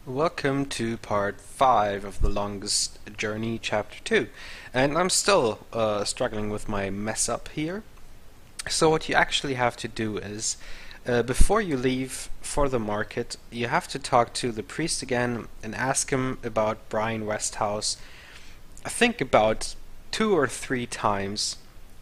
Welcome to part 5 of The Longest Journey, chapter 2. And I'm still struggling with my mess up here. So what you actually have to do is, before you leave for the market, you have to talk to the priest again and ask him about Brian Westhouse. I think about 2 or 3 times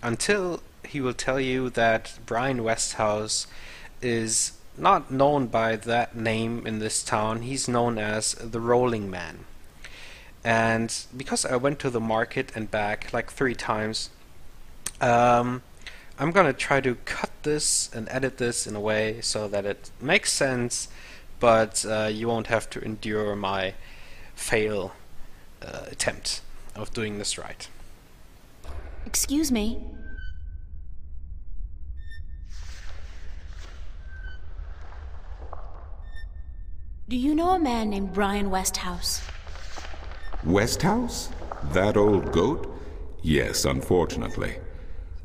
until he will tell you that Brian Westhouse is not known by that name in this town. He's known as the Rolling Man. And because I went to the market and back like 3 times, I'm gonna try to cut this and edit this in a way so that it makes sense, but you won't have to endure my fail attempt of doing this right. Excuse me. Do you know a man named Brian Westhouse? Westhouse? That old goat? Yes, unfortunately.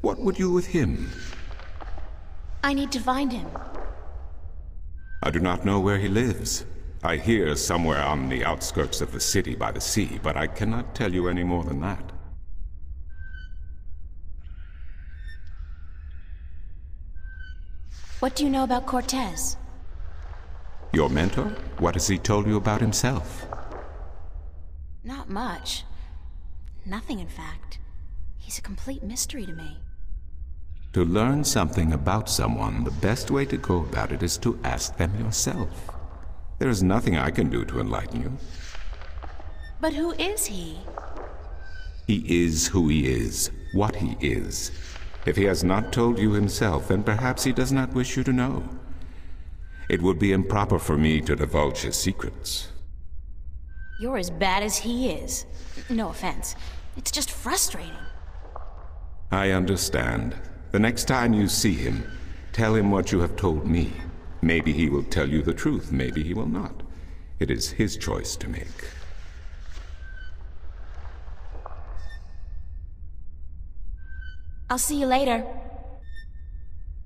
What would you with him? I need to find him. I do not know where he lives. I hear somewhere on the outskirts of the city by the sea, but I cannot tell you any more than that. What do you know about Cortez? Your mentor? What has he told you about himself? Not much. Nothing, in fact. He's a complete mystery to me. To learn something about someone, the best way to go about it is to ask them yourself. There is nothing I can do to enlighten you. But who is he? He is who he is, what he is. If he has not told you himself, then perhaps he does not wish you to know. It would be improper for me to divulge his secrets. You're as bad as he is. No offense. It's just frustrating. I understand. The next time you see him, tell him what you have told me. Maybe he will tell you the truth, maybe he will not. It is his choice to make. I'll see you later.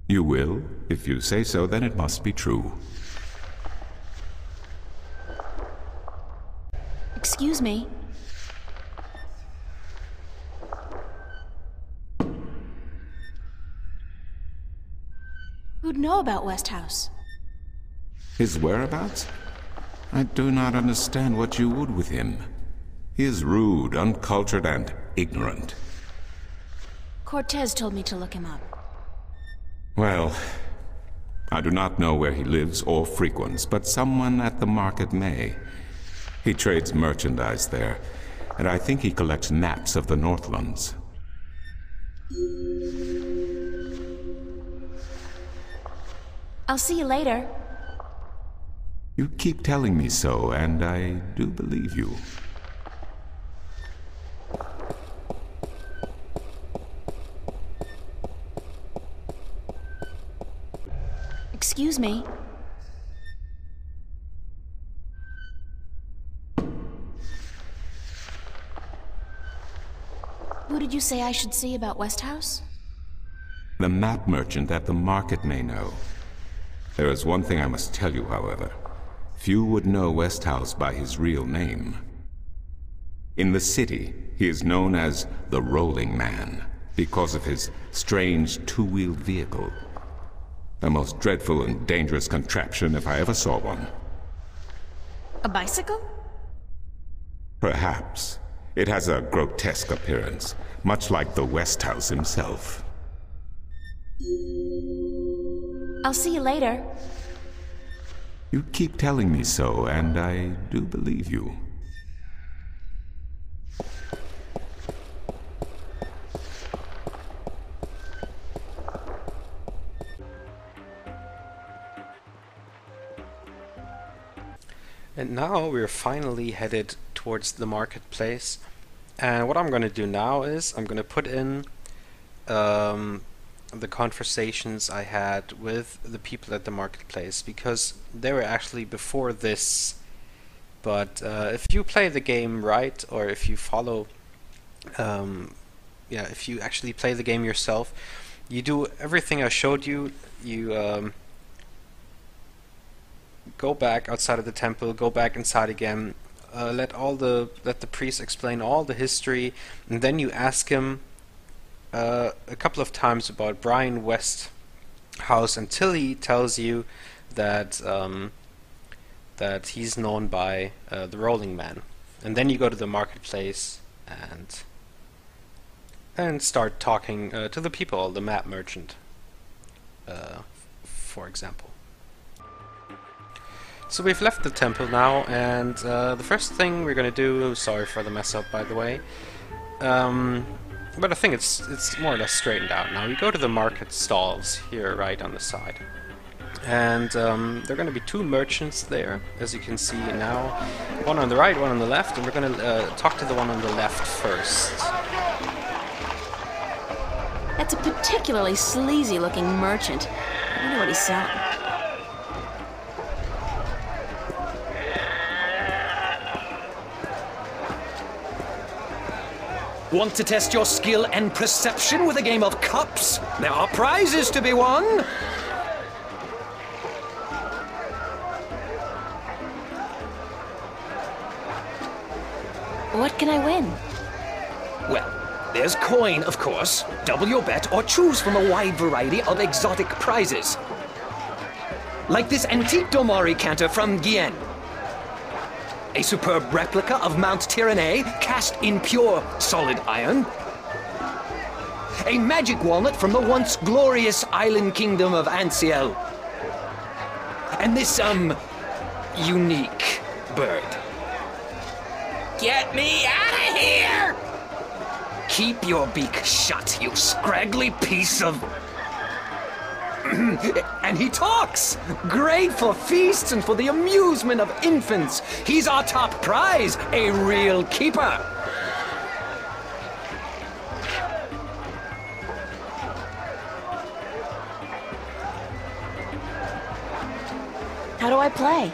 You will? If you say so, then it must be true. Excuse me. Who'd know about Westhouse? His whereabouts? I do not understand what you would with him. He is rude, uncultured, and ignorant. Cortez told me to look him up. Well, I do not know where he lives or frequents, but someone at the market may. He trades merchandise there, and I think he collects maps of the Northlands. I'll see you later. You keep telling me so, and I do believe you. Excuse me. Who did you say I should see about Westhouse? The map merchant at the market may know. There is one thing I must tell you, however. Few would know Westhouse by his real name. In the city, he is known as the Rolling Man because of his strange two-wheeled vehicle. The most dreadful and dangerous contraption if I ever saw one. A bicycle? Perhaps. It has a grotesque appearance, much like the Westhouse himself. I'll see you later. You keep telling me so, and I do believe you. And now we're finally headed towards the marketplace. And what I'm going to do now is I'm going to put in the conversations I had with the people at the marketplace, because they were actually before this. But if you play the game right, or if you follow, if you actually play the game yourself, you do everything I showed you. You go back outside of the temple, go back inside again, let the priest explain all the history, and then you ask him a couple of times about Brian Westhouse until he tells you that that he's known by the Rolling Man, and then you go to the marketplace and start talking to the people, the map merchant, for example. So we've left the temple now, and the first thing we're gonna do, sorry for the mess up by the way, but I think it's more or less straightened out now. We go to the market stalls here right on the side, and there are gonna be two merchants there, as you can see now, one on the right, one on the left, and we're gonna talk to the one on the left first. That's a particularly sleazy looking merchant. I wonder what he's selling. Want to test your skill and perception with a game of cups? There are prizes to be won! What can I win? Well, there's coin, of course. Double your bet or choose from a wide variety of exotic prizes. Like this antique Domari canter from Gien. A superb replica of Mount Tyranny, cast in pure solid iron. A magic walnut from the once glorious island kingdom of Ansiel. And this, unique bird. Get me out of here! Keep your beak shut, you scraggly piece of... And he talks! Great for feasts and for the amusement of infants. He's our top prize, a real keeper. How do I play?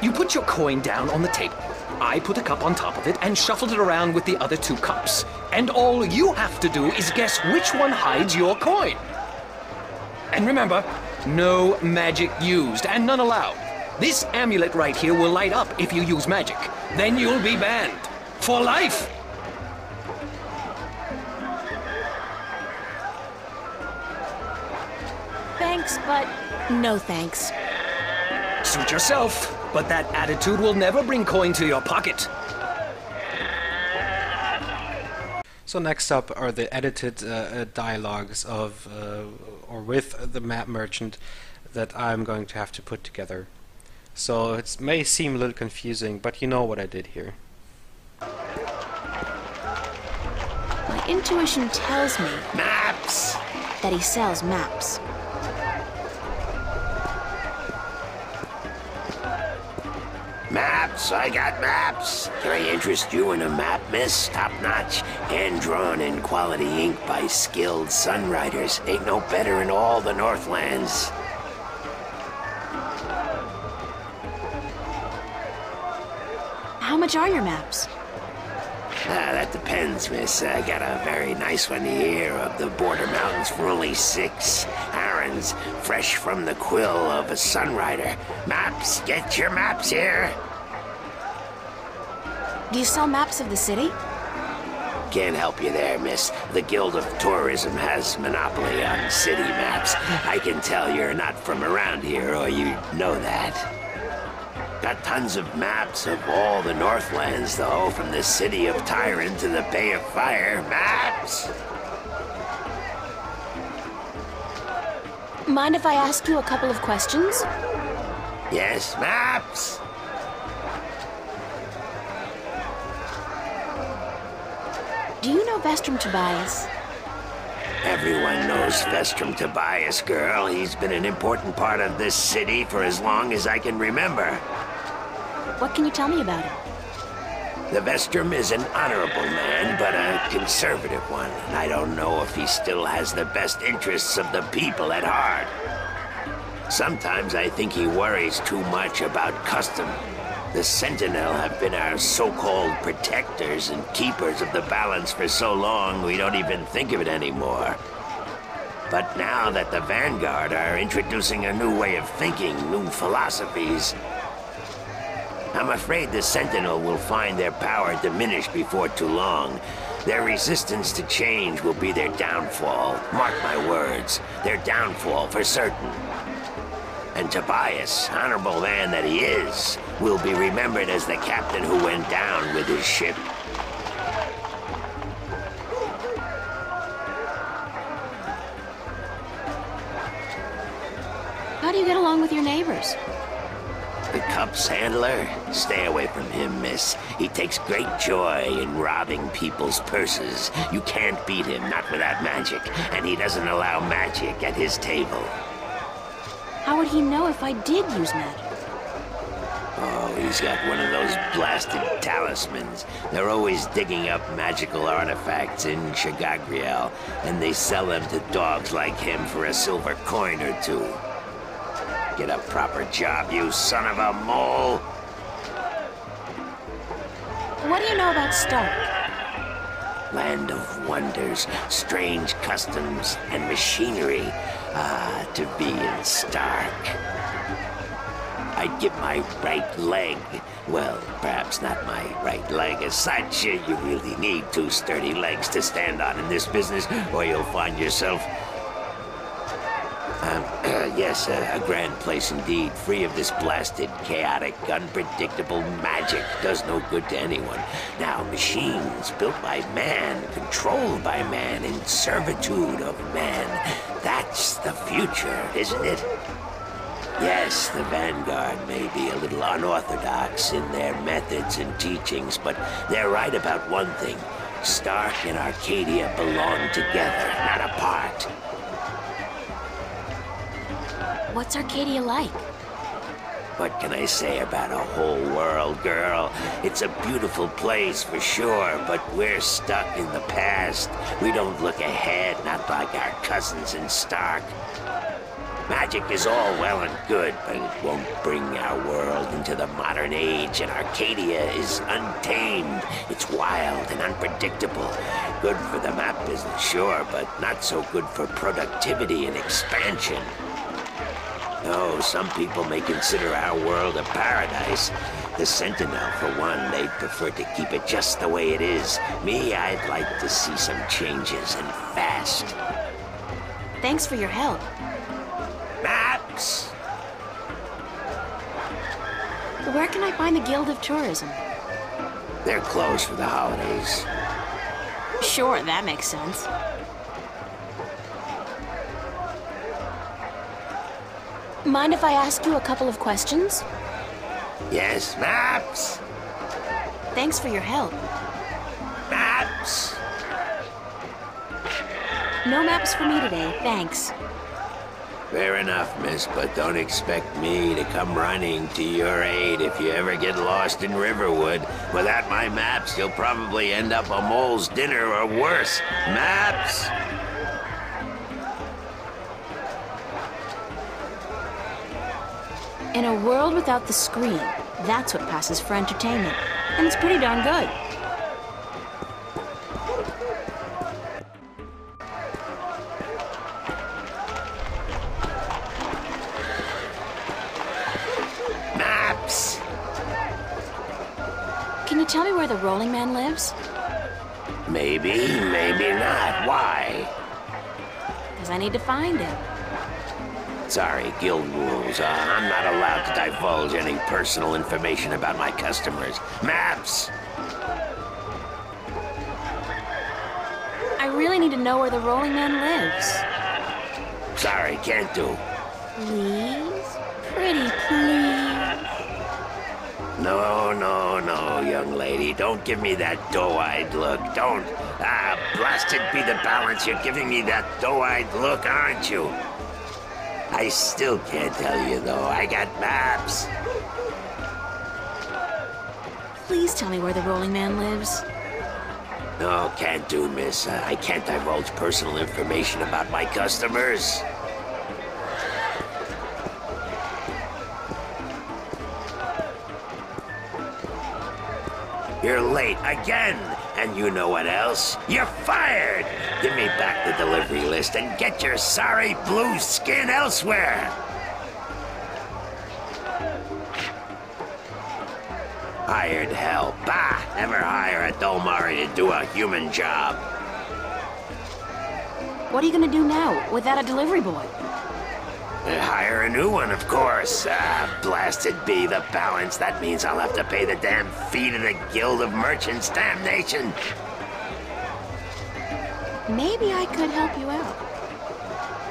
You put your coin down on the table. I put a cup on top of it and shuffled it around with the other two cups. And all you have to do is guess which one hides your coin. And remember, no magic used, and none allowed. This amulet right here will light up if you use magic. Then you'll be banned. For life! Thanks, but no thanks. Suit yourself, but that attitude will never bring coin to your pocket. So next up are the edited dialogues of or with the map merchant that I'm going to have to put together. So it may seem a little confusing, but you know what I did here. My intuition tells me Maps! that he sells maps. Maps, I got maps. Can I interest you in a map, miss? Top-notch, hand-drawn in quality ink by skilled sunwriters. Ain't no better in all the Northlands. How much are your maps? That depends, miss. I got a very nice one here of the Border Mountains for only 6 Arons, fresh from the quill of a sunwriter. Maps, get your maps here. Do you sell maps of the city? Can't help you there, miss. The Guild of Tourism has monopoly on city maps. I can tell you're not from around here, or you'd know that. Got tons of maps of all the Northlands, though, from the city of Tyran to the Bay of Fire. Maps! Mind if I ask you a couple of questions? Yes, maps! Do you know Vestrum Tobias? Everyone knows Vestrum Tobias, girl. He's been an important part of this city for as long as I can remember. What can you tell me about him? The Vestrum is an honorable man, but a conservative one. And I don't know if he still has the best interests of the people at heart. Sometimes I think he worries too much about custom. The Sentinel have been our so-called protectors and keepers of the balance for so long we don't even think of it anymore. But now that the Vanguard are introducing a new way of thinking, new philosophies, I'm afraid the Sentinel will find their power diminish before too long. Their resistance to change will be their downfall. Mark my words, their downfall for certain. And Tobias, honorable man that he is, will be remembered as the captain who went down with his ship. How do you get along with your neighbors? The Cups handler? Stay away from him, miss. He takes great joy in robbing people's purses. You can't beat him, not without magic. And he doesn't allow magic at his table. How would he know if I did use magic? Oh, he's got one of those blasted talismans. They're always digging up magical artifacts in Chagagriel, and they sell them to dogs like him for a silver coin or two. Get a proper job, you son of a mole! What do you know about Stark? Land of wonders, strange customs, and machinery. Ah, to be in Stark. I'd give my right leg. Well, perhaps not my right leg as such. You really need two sturdy legs to stand on in this business, or you'll find yourself... yes, a grand place indeed, free of this blasted, chaotic, unpredictable magic. Does no good to anyone. Now, machines built by man, controlled by man, in servitude of man. That's the future, isn't it? Yes, the Vanguard may be a little unorthodox in their methods and teachings, but they're right about one thing. Stark and Arcadia belong together, not apart. What's Arcadia like? What can I say about a whole world, girl? It's a beautiful place for sure, but we're stuck in the past. We don't look ahead, not like our cousins in Stark. Magic is all well and good, but it won't bring our world into the modern age, and Arcadia is untamed. It's wild and unpredictable. Good for the map business, sure, but not so good for productivity and expansion. No, some people may consider our world a paradise. The Sentinel, for one, they'd prefer to keep it just the way it is. Me, I'd like to see some changes, and fast. Thanks for your help. Maps! Where can I find the Guild of Tourism? They're closed for the holidays. Sure, that makes sense. Mind if I ask you a couple of questions? Yes, Maps! Thanks for your help. Maps! No maps for me today, thanks. Fair enough, miss, but don't expect me to come running to your aid if you ever get lost in Riverwood. Without my maps, you'll probably end up a mole's dinner or worse. Maps! In a world without the screen, that's what passes for entertainment. And it's pretty darn good. Maps! Can you tell me where the Rolling Man lives? Maybe, maybe not. Why? Because I need to find him. Sorry, guild rules. I'm not allowed to divulge any personal information about my customers. Maps! I really need to know where the Rolling Man lives. Sorry, can't do. Please? Pretty please? No, no, no, young lady. Don't give me that doe-eyed look. Don't. Ah, blasted be the balance. You're giving me that doe-eyed look, aren't you? I still can't tell you, though. I got maps. Please tell me where the Rolling Man lives. No, can't do, miss. I can't divulge personal information about my customers. You're late again, And you know what else? You're fired! Give me back the delivery list and get your sorry blue skin elsewhere! Hired hell. Bah! Never hire a Domari to do a human job. What are you gonna do now, without a delivery boy? Hire a new one, of course. Blasted be the balance. That means I'll have to pay the damn fee to the Guild of Merchants, damnation. Maybe I could help you out.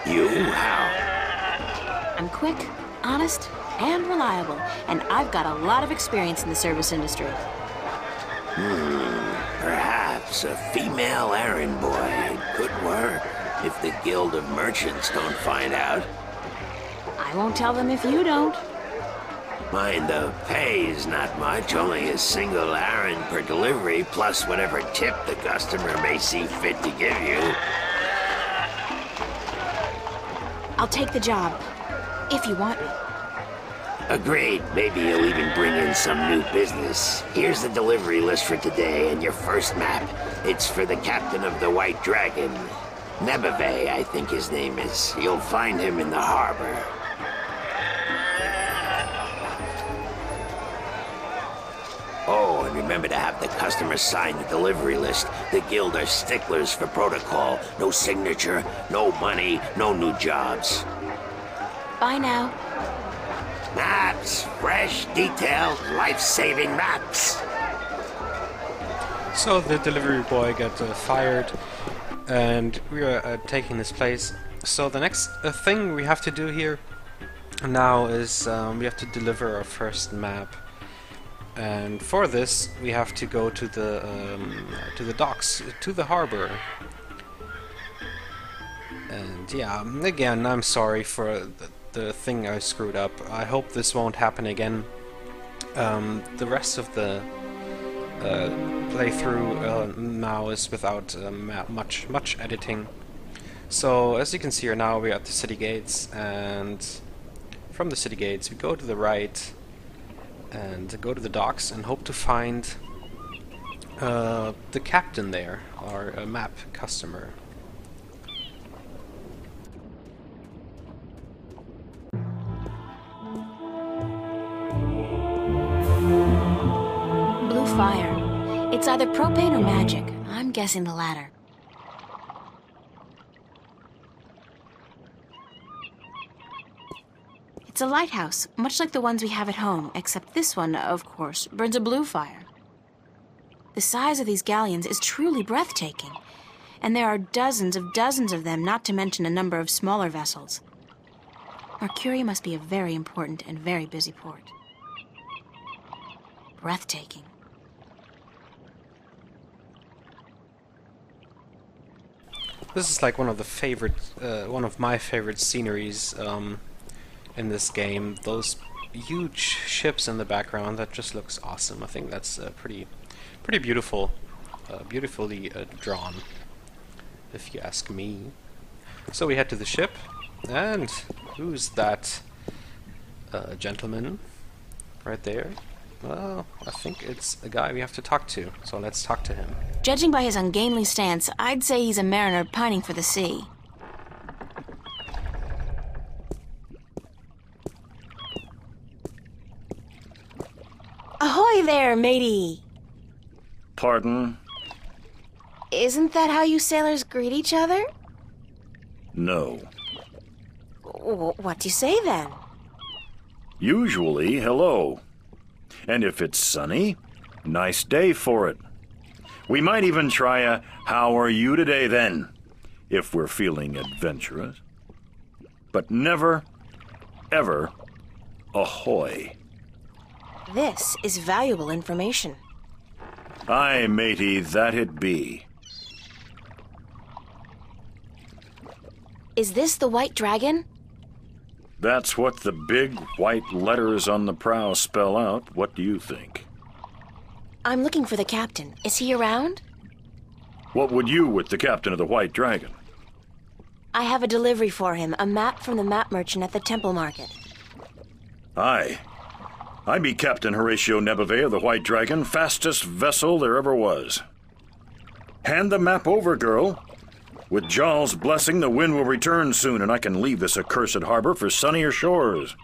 You? How? I'm quick, honest, and reliable, and I've got a lot of experience in the service industry. Perhaps a female errand boy could work if the Guild of Merchants don't find out. I won't tell them if you don't. Mind the pay's not much, only a single errand per delivery, plus whatever tip the customer may see fit to give you. I'll take the job, if you want me. Agreed. Maybe you'll even bring in some new business. Here's the delivery list for today and your first map. It's for the captain of the White Dragon. Nebeve, I think his name is. You'll find him in the harbor. Oh, and remember to have the customer sign the delivery list. The Guild are sticklers for protocol. No signature, no money, no new jobs. Bye now. Maps, fresh, detailed, life-saving maps. So the delivery boy got fired, and we are taking his place. So the next thing we have to do here now is we have to deliver our first map. And for this, we have to go to the docks, to the harbor. And yeah, again, I'm sorry for the thing I screwed up. I hope this won't happen again. The rest of the playthrough now is without much editing. So as you can see here now, we're at the city gates, and from the city gates we go to the right and go to the docks and hope to find the captain there, our map customer. Blue fire. It's either propane or magic. I'm guessing the latter. It's a lighthouse, much like the ones we have at home, except this one, of course, burns a blue fire. The size of these galleons is truly breathtaking, and there are dozens of them, not to mention a number of smaller vessels. Mercuria must be a very important and very busy port. Breathtaking. This is like one of my favorite sceneries in this game. Those huge ships in the background, that just looks awesome. I think that's pretty beautiful, beautifully drawn, if you ask me. So we head to the ship, and who's that gentleman right there? Well, I think it's a guy we have to talk to, so let's talk to him. Judging by his ungainly stance, I'd say he's a mariner pining for the sea. Ahoy there, matey! Pardon? Isn't that how you sailors greet each other? No. What do you say then? Usually, hello. And if it's sunny, nice day for it. We might even try a how are you today then, if we're feeling adventurous. But never, ever, ahoy. This is valuable information. Aye, matey, that it be. Is this the White Dragon? That's what the big white letters on the prow spell out. What do you think? I'm looking for the captain. Is he around? What would you with the captain of the White Dragon? I have a delivery for him, a map from the map merchant at the Temple Market. Aye. I be Captain Horatio Nebeve of the White Dragon, fastest vessel there ever was. Hand the map over, girl. With Jarl's blessing, the wind will return soon, and I can leave this accursed harbor for sunnier shores.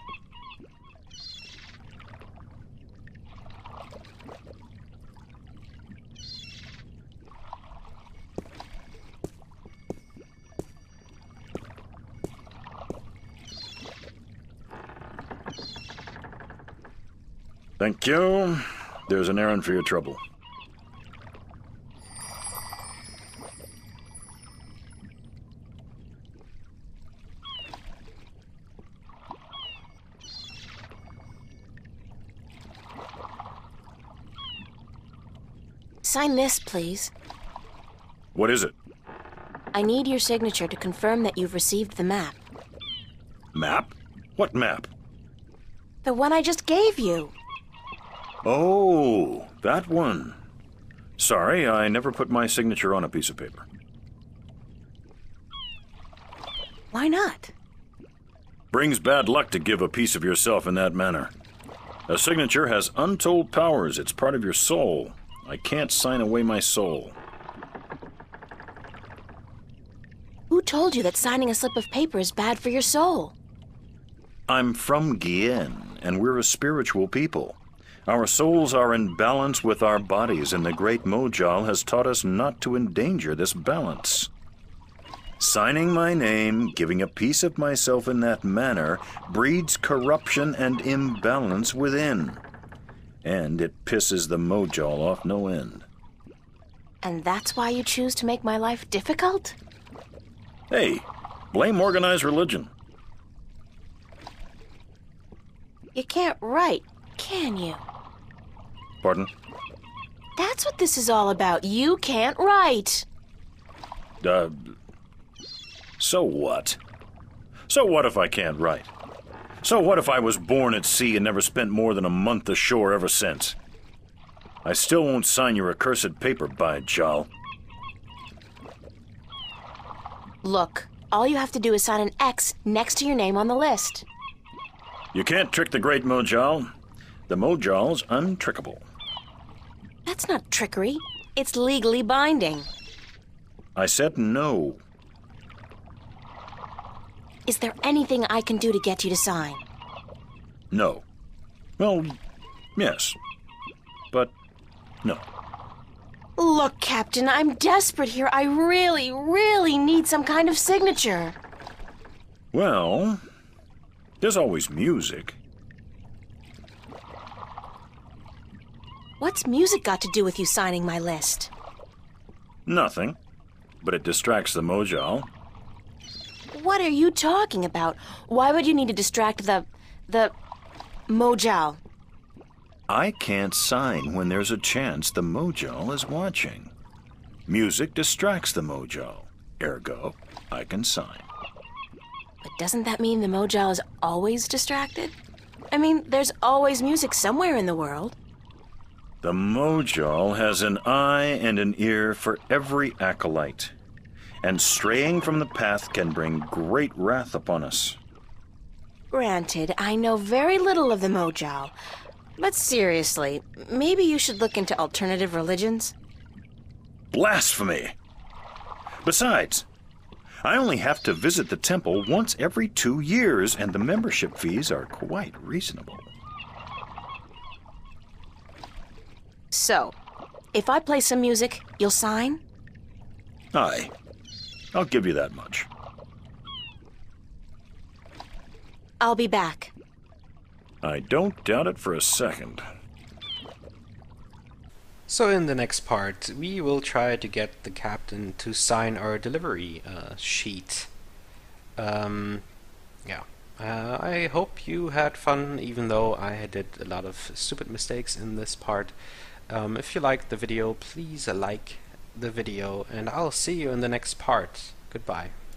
Thank you. There's an errand for your trouble. Sign this, please. What is it? I need your signature to confirm that you've received the map. Map? What map? The one I just gave you. Oh, that one. Sorry, I never put my signature on a piece of paper. Why not? Brings bad luck to give a piece of yourself in that manner. A signature has untold powers. It's part of your soul. I can't sign away my soul. Who told you that signing a slip of paper is bad for your soul? I'm from Gien, and we're a spiritual people. Our souls are in balance with our bodies, and the great Mojal has taught us not to endanger this balance. Signing my name, giving a piece of myself in that manner, breeds corruption and imbalance within. And it pisses the Mojal off no end. And that's why you choose to make my life difficult? Hey, blame organized religion. You can't write, can you? Pardon? That's what this is all about. You can't write. So what? So what if I can't write? So what if I was born at sea and never spent more than a month ashore ever since? I still won't sign your accursed paper, by Jal. Look, all you have to do is sign an X next to your name on the list. You can't trick the great Mojal. The Mojal's untrickable. That's not trickery. It's legally binding. I said no. Is there anything I can do to get you to sign? No. Well, yes. But no. Look, Captain, I'm desperate here. I really, really need some kind of signature. Well, there's always music. What's music got to do with you signing my list? Nothing. But it distracts the Mojal. What are you talking about? Why would you need to distract the Mojal? I can't sign when there's a chance the Mojal is watching. Music distracts the Mojal. Ergo, I can sign. But doesn't that mean the Mojal is always distracted? I mean, there's always music somewhere in the world. The Mojal has an eye and an ear for every acolyte, and straying from the path can bring great wrath upon us. Granted, I know very little of the Mojal, but seriously, maybe you should look into alternative religions. Blasphemy! Besides, I only have to visit the temple once every 2 years, and the membership fees are quite reasonable. So, if I play some music, you'll sign? Aye. I'll give you that much. I'll be back. I don't doubt it for a second. So in the next part, we will try to get the captain to sign our delivery sheet. Yeah. I hope you had fun, even though I did a lot of stupid mistakes in this part. If you liked the video, please like the video, and I'll see you in the next part. Goodbye.